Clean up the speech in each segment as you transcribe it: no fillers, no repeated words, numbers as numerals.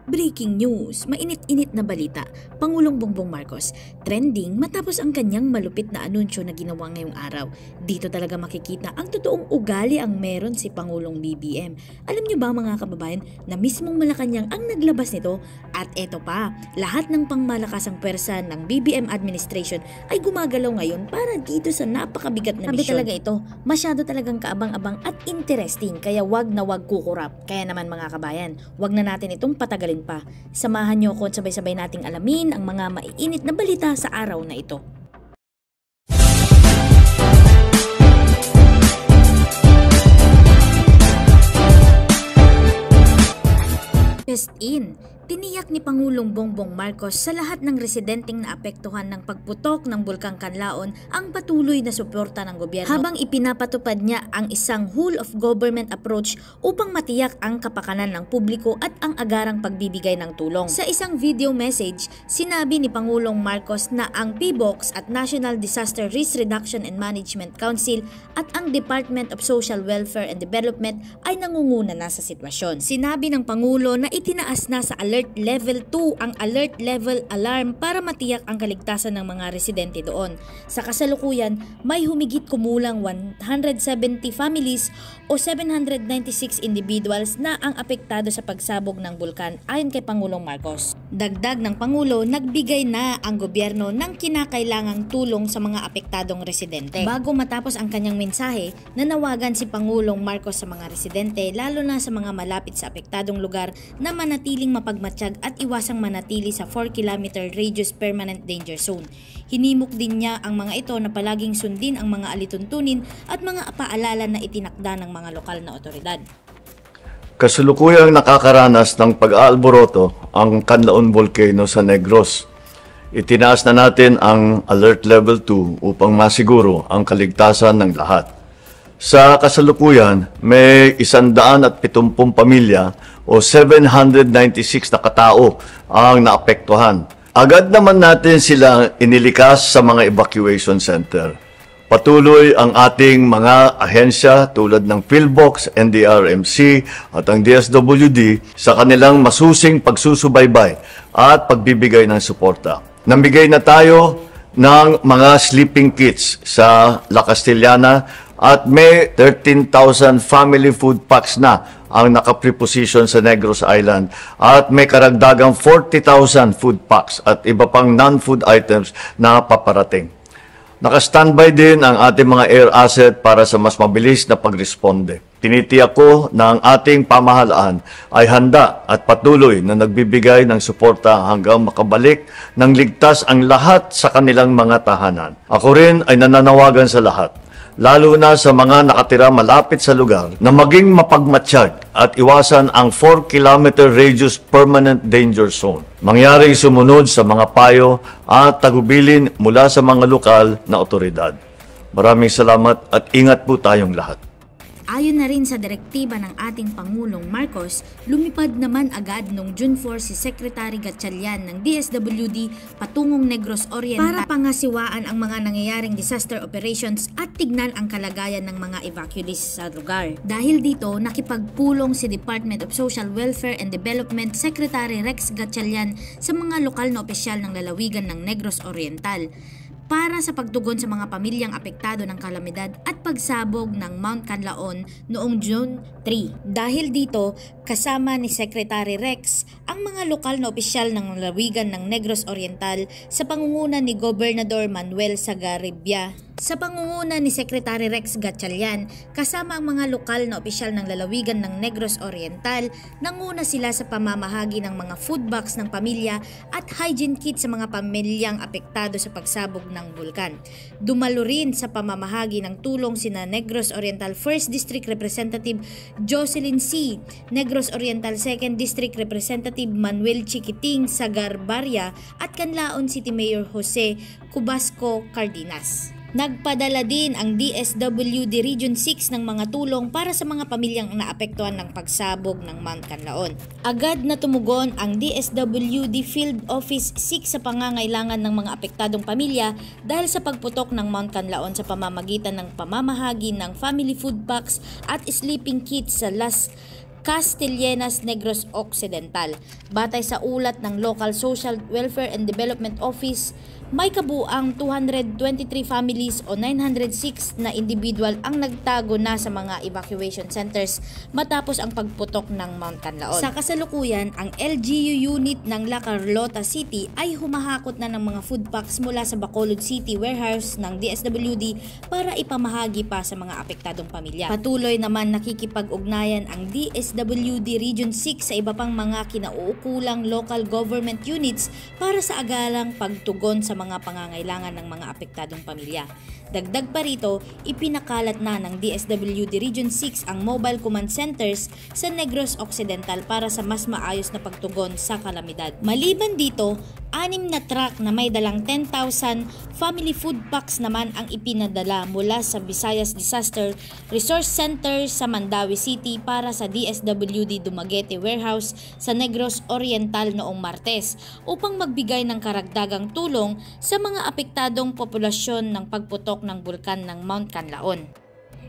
Breaking news, mainit-init na balita, Pangulong Bongbong Marcos, trending matapos ang kanyang malupit na anunsyo na ginawa ngayong araw. Dito talaga makikita ang totoong ugali ang meron si Pangulong BBM. Alam niyo ba mga kababayan na mismong Malacanang ang naglabas nito? At eto pa, lahat ng pangmalakasang pwersa ng BBM administration ay gumagalaw ngayon para dito sa napakabigat na misyon. Sabi talaga ito, masyado talagang kaabang-abang at interesting kaya wag na wag kukurap. Kaya naman mga kabayan, wag na natin itong patagalin pa. Samahan niyo ako at sabay-sabay nating alamin ang mga maiinit na balita sa araw na ito. Just in, tiniyak ni Pangulong Bongbong Marcos sa lahat ng residenteng naapektuhan ng pagputok ng Bulkang Kanlaon ang patuloy na suporta ng gobyerno habang ipinapatupad niya ang isang whole of government approach upang matiyak ang kapakanan ng publiko at ang agarang pagbibigay ng tulong. Sa isang video message, sinabi ni Pangulong Marcos na ang PBOX at National Disaster Risk Reduction and Management Council at ang Department of Social Welfare and Development ay nangunguna na sa sitwasyon. Sinabi ng Pangulo na itinaas na sa Alert Level 2 ang Alert Level Alarm para matiyak ang kaligtasan ng mga residente doon. Sa kasalukuyan, may humigit kumulang 170 families o 796 individuals na ang apektado sa pagsabog ng bulkan ayon kay Pangulong Marcos. Dagdag ng Pangulo, nagbigay na ang gobyerno ng kinakailangang tulong sa mga apektadong residente. Bago matapos ang kanyang mensahe, nanawagan si Pangulong Marcos sa mga residente lalo na sa mga malapit sa apektadong lugar na manatiling mapagmatsyag at iwasang manatili sa 4-kilometer radius permanent danger zone. Hinimok din niya ang mga ito na palaging sundin ang mga alituntunin at mga paalala na itinakda ng mga lokal na otoridad. Kasalukuyang nakakaranas ng pag-aalboroto ang Canlaon Volcano sa Negros. Itinaas na natin ang Alert Level 2 upang masiguro ang kaligtasan ng lahat. Sa kasalukuyan, may 170 pamilya o 796 na katao ang naapektuhan. Agad naman natin sila inilikas sa mga evacuation center. Patuloy ang ating mga ahensya tulad ng PhilBox, NDRMC at ang DSWD sa kanilang masusing pagsusubaybay at pagbibigay ng suporta. Namigay na tayo ng mga sleeping kits sa La Castellana at may 13,000 family food packs na ang nakapreposition sa Negros Island at may karagdagang 40,000 food packs at iba pang non-food items na paparating. Naka-standby din ang ating mga air asset para sa mas mabilis na pagresponde. Tinitiyak ko na ang ating pamahalaan ay handa at patuloy na nagbibigay ng suporta hanggang makabalik ng ligtas ang lahat sa kanilang mga tahanan. Ako rin ay nananawagan sa lahat, lalo na sa mga nakatira malapit sa lugar, na maging mapagmatsyag at iwasan ang 4-kilometer radius permanent danger zone. Mangyaring sumunod sa mga payo at tagubilin mula sa mga lokal na otoridad. Maraming salamat at ingat po tayong lahat. Ayon na rin sa direktiba ng ating Pangulong Marcos, lumipad naman agad noong June 4 si Secretary Gatchalian ng DSWD patungong Negros Oriental para pangasiwaan ang mga nangyayaring disaster operations at tignan ang kalagayan ng mga evacuees sa lugar. Dahil dito, nakipagpulong si Department of Social Welfare and Development Secretary Rex Gatchalian sa mga lokal na opisyal ng lalawigan ng Negros Oriental para sa pagtugon sa mga pamilyang apektado ng kalamidad at pagsabog ng Mount Canlaon noong June 3. Dahil dito, kasama ni Secretary Rex ang mga lokal na opisyal ng lalawigan ng Negros Oriental sa pangunguna ni Gobernador Manuel Sagaribia. Sa pangunguna ni Secretary Rex Gatchalian, kasama ang mga lokal na opisyal ng lalawigan ng Negros Oriental, nanguna sila sa pamamahagi ng mga food box ng pamilya at hygiene kit sa mga pamilyang apektado sa pagsabog ng bulkan. Dumalo rin sa pamamahagi ng tulong sina Negros Oriental 1st District Representative Jocelyn C., Negros Oriental 2nd District Representative Manuel Chiquiting Sagarbarria at Canlaon City Mayor Jose Cubasco Cardenas. Nagpadala din ang DSWD Region 6 ng mga tulong para sa mga pamilyang naapektuhan ng pagsabog ng Mount Canlaon. Agad na tumugon ang DSWD Field Office 6 sa pangangailangan ng mga apektadong pamilya dahil sa pagputok ng Mount Canlaon sa pamamagitan ng pamamahagi ng family food packs at sleeping kits sa Las Castellanas Negros Occidental. Batay sa ulat ng Local Social Welfare and Development Office, may kabuang 223 families o 906 na individual ang nagtago na sa mga evacuation centers matapos ang pagputok ng Mount Canlaon. Sa kasalukuyan, ang LGU unit ng La Carlota City ay humahakot na ng mga food packs mula sa Bacolod City warehouse ng DSWD para ipamahagi pa sa mga apektadong pamilya. Patuloy naman nakikipag-ugnayan ang DSWD Region 6 sa iba pang mga kinauukulang local government units para sa agalang pagtugon sa mga pangangailangan ng mga apektadong pamilya. Dagdag pa rito, ipinakalat na ng DSWD Region 6 ang mobile command centers sa Negros Occidental para sa mas maayos na pagtugon sa kalamidad. Maliban dito, 6 na truck na may dalang 10,000 family food packs naman ang ipinadala mula sa Visayas Disaster Resource Center sa Mandawi City para sa DSWD Dumaguete Warehouse sa Negros Oriental noong Martes upang magbigay ng karagdagang tulong sa mga apektadong populasyon ng pagputok ng bulkan ng Mount Canlaon.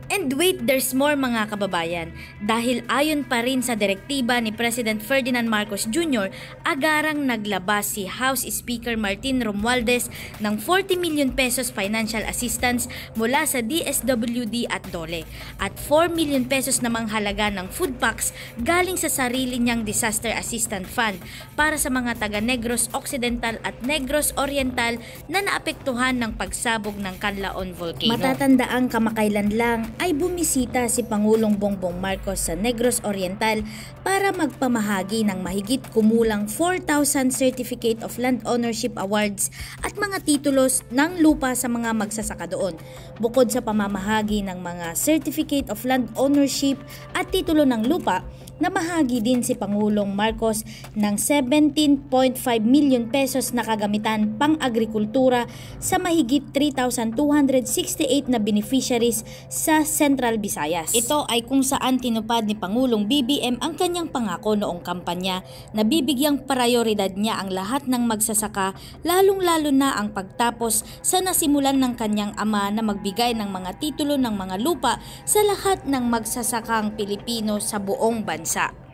And wait, there's more mga kababayan, dahil ayon pa rin sa direktiba ni President Ferdinand Marcos Jr., agarang naglabas si House Speaker Martin Romualdez ng 40 million pesos financial assistance mula sa DSWD at DOLE at 4 million pesos namang halaga ng food packs galing sa sarili niyang Disaster Assistance Fund para sa mga taga Negros Occidental at Negros Oriental na naapektuhan ng pagsabog ng Canlaon Volcano. Matatandaang kamakailan lang ay bumisita si Pangulong Bongbong Marcos sa Negros Oriental para magpamahagi ng mahigit kumulang 4,000 Certificate of Land Ownership Awards at mga titulos ng lupa sa mga magsasaka doon. Bukod sa pamamahagi ng mga Certificate of Land Ownership at titulo ng lupa, namahagi din si Pangulong Marcos ng 17.5 million pesos na kagamitan pang-agrikultura sa mahigit 3,268 na beneficiaries sa Central Visayas. Ito ay kung saan tinupad ni Pangulong BBM ang kanyang pangako noong kampanya na bibigyang prioridad niya ang lahat ng magsasaka, lalong-lalo na ang pagtapos sa nasimulan ng kanyang ama na magbigay ng mga titulo ng mga lupa sa lahat ng magsasakang Pilipino sa buong bansa.